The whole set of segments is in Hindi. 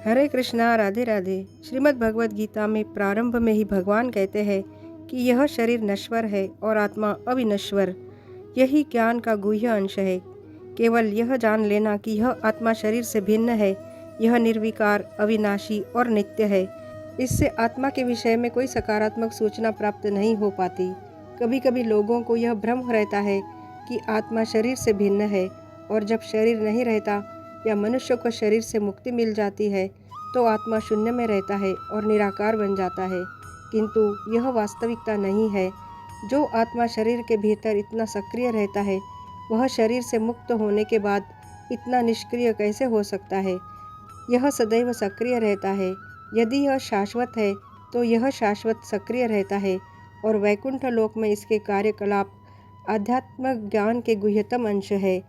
हरे कृष्णा, राधे राधे। श्रीमद् भगवद गीता में प्रारंभ में ही भगवान कहते हैं कि यह शरीर नश्वर है और आत्मा अविनश्वर। यही ज्ञान का गुह्य अंश है। केवल यह जान लेना कि यह आत्मा शरीर से भिन्न है, यह निर्विकार, अविनाशी और नित्य है। इससे आत्मा के विषय में कोई सकारात्मक सूचना प्राप्त नहीं हो पाती। कभी कभी लोगों को यह भ्रम रहता है कि आत्मा शरीर से भिन्न है, और जब शरीर नहीं रहता या मनुष्य को शरीर से मुक्ति मिल जाती है तो आत्मा शून्य में रहता है और निराकार बन जाता है। किंतु यह वास्तविकता नहीं है। जो आत्मा शरीर के भीतर इतना सक्रिय रहता है, वह शरीर से मुक्त होने के बाद इतना निष्क्रिय कैसे हो सकता है? यह सदैव सक्रिय रहता है। यदि यह शाश्वत है तो यह शाश्वत सक्रिय रहता है, और वैकुंठ लोक में इसके कार्यकलाप आध्यात्म ज्ञान के गुह्यतम अंश है।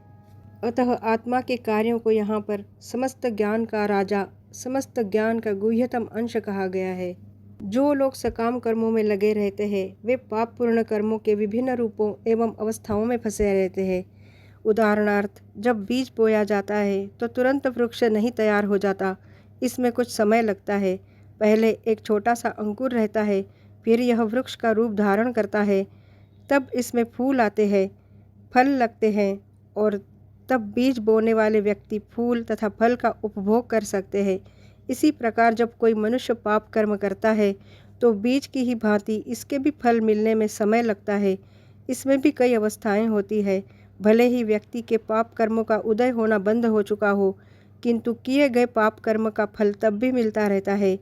अतः आत्मा के कार्यों को यहाँ पर समस्त ज्ञान का राजा, समस्त ज्ञान का गुह्यतम अंश कहा गया है। जो लोग सकाम कर्मों में लगे रहते हैं, वे पाप पूर्ण कर्मों के विभिन्न रूपों एवं अवस्थाओं में फंसे रहते हैं। उदाहरणार्थ, जब बीज बोया जाता है तो तुरंत वृक्ष नहीं तैयार हो जाता। इसमें कुछ समय लगता है। पहले एक छोटा सा अंकुर रहता है, फिर यह वृक्ष का रूप धारण करता है। तब इसमें फूल आते हैं, फल लगते हैं, और तब बीज बोने वाले व्यक्ति फूल तथा फल का उपभोग कर सकते हैं। इसी प्रकार जब कोई मनुष्य पाप कर्म करता है तो बीज की ही भांति इसके भी फल मिलने में समय लगता है। इसमें भी कई अवस्थाएं होती है। भले ही व्यक्ति के पाप कर्मों का उदय होना बंद हो चुका हो, किंतु किए गए पाप कर्म का फल तब भी मिलता रहता है।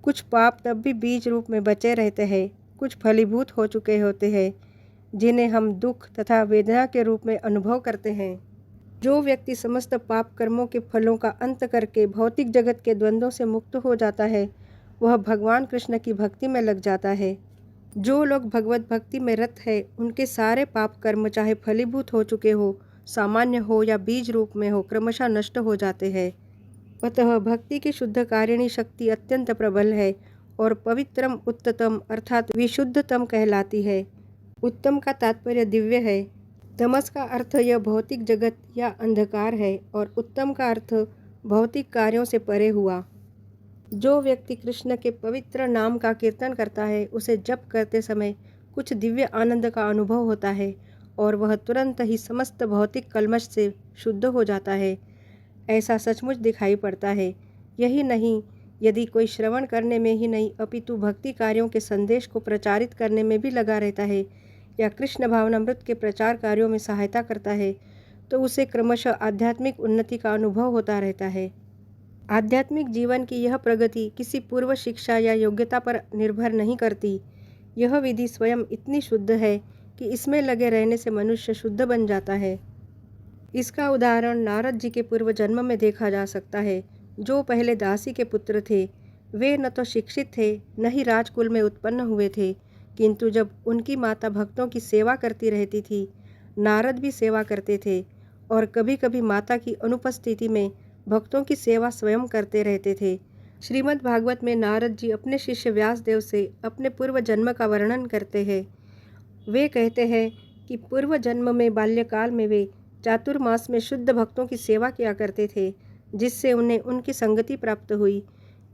कुछ पाप तब भी बीज रूप में बचे रहते हैं, कुछ फलीभूत हो चुके होते हैं, जिन्हें हम दुख तथा वेदना के रूप में अनुभव करते हैं। जो व्यक्ति समस्त पाप कर्मों के फलों का अंत करके भौतिक जगत के द्वंद्वों से मुक्त हो जाता है, वह भगवान कृष्ण की भक्ति में लग जाता है। जो लोग भगवत भक्ति में रत है, उनके सारे पाप कर्म चाहे फलीभूत हो चुके हो, सामान्य हो या बीज रूप में हो, क्रमशः नष्ट हो जाते हैं। अतः भक्ति की शुद्ध कारिणी शक्ति अत्यंत प्रबल है और पवित्रम उत्तम अर्थात विशुद्धतम कहलाती है। उत्तम का तात्पर्य दिव्य है। तमस का अर्थ यह भौतिक जगत या अंधकार है, और उत्तम का अर्थ भौतिक कार्यों से परे हुआ। जो व्यक्ति कृष्ण के पवित्र नाम का कीर्तन करता है, उसे जप करते समय कुछ दिव्य आनंद का अनुभव होता है और वह तुरंत ही समस्त भौतिक कल्मश से शुद्ध हो जाता है। ऐसा सचमुच दिखाई पड़ता है। यही नहीं, यदि कोई श्रवण करने में ही नहीं अपितु भक्ति कार्यों के संदेश को प्रचारित करने में भी लगा रहता है या कृष्ण भावनामृत के प्रचार कार्यों में सहायता करता है, तो उसे क्रमशः आध्यात्मिक उन्नति का अनुभव होता रहता है। आध्यात्मिक जीवन की यह प्रगति किसी पूर्व शिक्षा या योग्यता पर निर्भर नहीं करती। यह विधि स्वयं इतनी शुद्ध है कि इसमें लगे रहने से मनुष्य शुद्ध बन जाता है। इसका उदाहरण नारद जी के पूर्व जन्म में देखा जा सकता है, जो पहले दासी के पुत्र थे। वे न तो शिक्षित थे, न ही राजकुल में उत्पन्न हुए थे, किंतु जब उनकी माता भक्तों की सेवा करती रहती थी, नारद भी सेवा करते थे, और कभी कभी माता की अनुपस्थिति में भक्तों की सेवा स्वयं करते रहते थे। श्रीमद् भागवत में नारद जी अपने शिष्य व्यासदेव से अपने पूर्व जन्म का वर्णन करते हैं। वे कहते हैं कि पूर्व जन्म में बाल्यकाल में वे चातुर्मास में शुद्ध भक्तों की सेवा किया करते थे, जिससे उन्हें उनकी संगति प्राप्त हुई।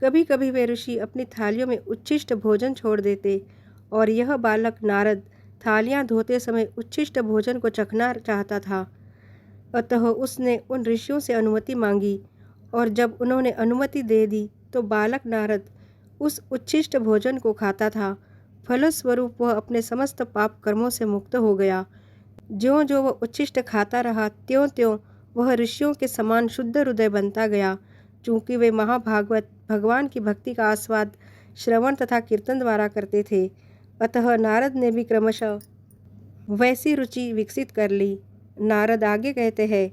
कभी कभी वे ऋषि अपनी थालियों में उच्छिष्ट भोजन छोड़ देते, और यह बालक नारद थालियां धोते समय उच्छिष्ट भोजन को चखना चाहता था। अतः उसने उन ऋषियों से अनुमति मांगी, और जब उन्होंने अनुमति दे दी तो बालक नारद उस उच्छिष्ट भोजन को खाता था। फलस्वरूप वह अपने समस्त पाप कर्मों से मुक्त हो गया। ज्यों ज्यों वह उच्छिष्ट खाता रहा, त्यों त्यों वह ऋषियों के समान शुद्ध हृदय बनता गया। चूँकि वे महाभागवत भगवान की भक्ति का आस्वाद श्रवण तथा कीर्तन द्वारा करते थे, अतः नारद ने भी क्रमशः वैसी रुचि विकसित कर ली। नारद आगे कहते हैं,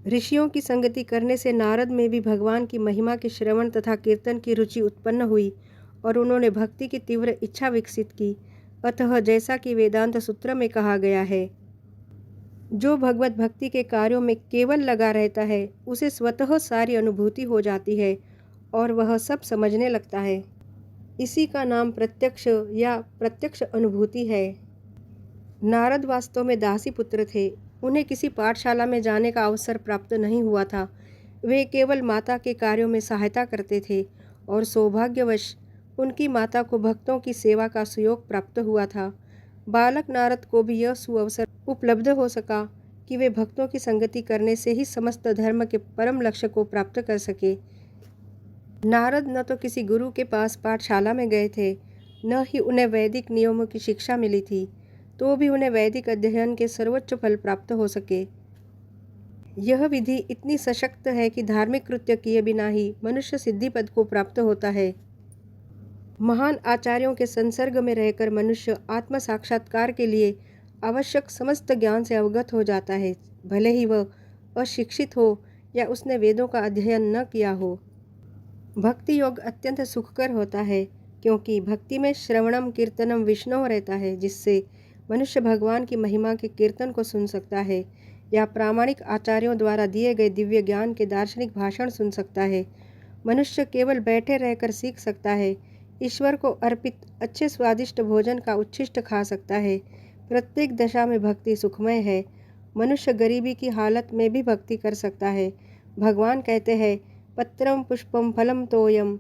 ऋषियों की संगति करने से नारद में भी भगवान की महिमा के श्रवण तथा कीर्तन की रुचि उत्पन्न हुई, और उन्होंने भक्ति की तीव्र इच्छा विकसित की। अतः जैसा कि वेदांत सूत्र में कहा गया है, जो भगवत भक्ति के कार्यों में केवल लगा रहता है, उसे स्वतः सारी अनुभूति हो जाती है और वह सब समझने लगता है। इसी का नाम प्रत्यक्ष या प्रत्यक्ष अनुभूति है। नारद वास्तव में दासी पुत्र थे। उन्हें किसी पाठशाला में जाने का अवसर प्राप्त नहीं हुआ था। वे केवल माता के कार्यों में सहायता करते थे और सौभाग्यवश उनकी माता को भक्तों की सेवा का सुयोग प्राप्त हुआ था। बालक नारद को भी यह सुअवसर उपलब्ध हो सका कि वे भक्तों की संगति करने से ही समस्त धर्म के परम लक्ष्य को प्राप्त कर सके। नारद न तो किसी गुरु के पास पाठशाला में गए थे, न ही उन्हें वैदिक नियमों की शिक्षा मिली थी, तो भी उन्हें वैदिक अध्ययन के सर्वोच्च फल प्राप्त हो सके। यह विधि इतनी सशक्त है कि धार्मिक कृत्य किए बिना ही मनुष्य सिद्धि पद को प्राप्त होता है। महान आचार्यों के संसर्ग में रहकर मनुष्य आत्म साक्षात्कार के लिए आवश्यक समस्त ज्ञान से अवगत हो जाता है, भले ही वह अशिक्षित हो या उसने वेदों का अध्ययन न किया हो। भक्ति योग अत्यंत सुखकर होता है, क्योंकि भक्ति में श्रवणम कीर्तनम विष्णु रहता है, जिससे मनुष्य भगवान की महिमा के कीर्तन को सुन सकता है या प्रामाणिक आचार्यों द्वारा दिए गए दिव्य ज्ञान के दार्शनिक भाषण सुन सकता है। मनुष्य केवल बैठे रहकर सीख सकता है, ईश्वर को अर्पित अच्छे स्वादिष्ट भोजन का उच्छिष्ट खा सकता है। प्रत्येक दशा में भक्ति सुखमय है। मनुष्य गरीबी की हालत में भी भक्ति कर सकता है। भगवान कहते हैं, पत्रम पुष्पम फलम तोयम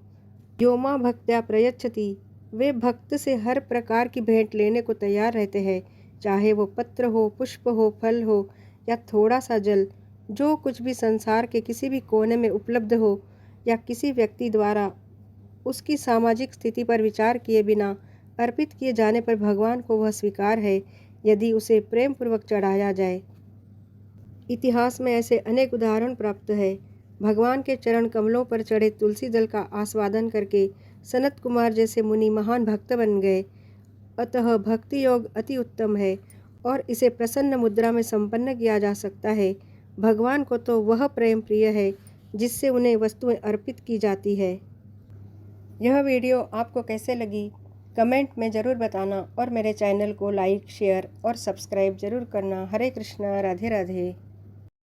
यो मां भक्त्या प्रयच्छति। वे भक्त से हर प्रकार की भेंट लेने को तैयार रहते हैं, चाहे वो पत्र हो, पुष्प हो, फल हो या थोड़ा सा जल। जो कुछ भी संसार के किसी भी कोने में उपलब्ध हो या किसी व्यक्ति द्वारा उसकी सामाजिक स्थिति पर विचार किए बिना अर्पित किए जाने पर भगवान को वह स्वीकार है, यदि उसे प्रेम पूर्वक चढ़ाया जाए। इतिहास में ऐसे अनेक उदाहरण प्राप्त है। भगवान के चरण कमलों पर चढ़े तुलसी दल का आस्वादन करके सनत कुमार जैसे मुनि महान भक्त बन गए। अतः भक्ति योग अति उत्तम है और इसे प्रसन्न मुद्रा में संपन्न किया जा सकता है। भगवान को तो वह प्रेम प्रिय है जिससे उन्हें वस्तुएं अर्पित की जाती है। यह वीडियो आपको कैसे लगी कमेंट में ज़रूर बताना और मेरे चैनल को लाइक, शेयर और सब्सक्राइब जरूर करना। हरे कृष्णा, राधे राधे।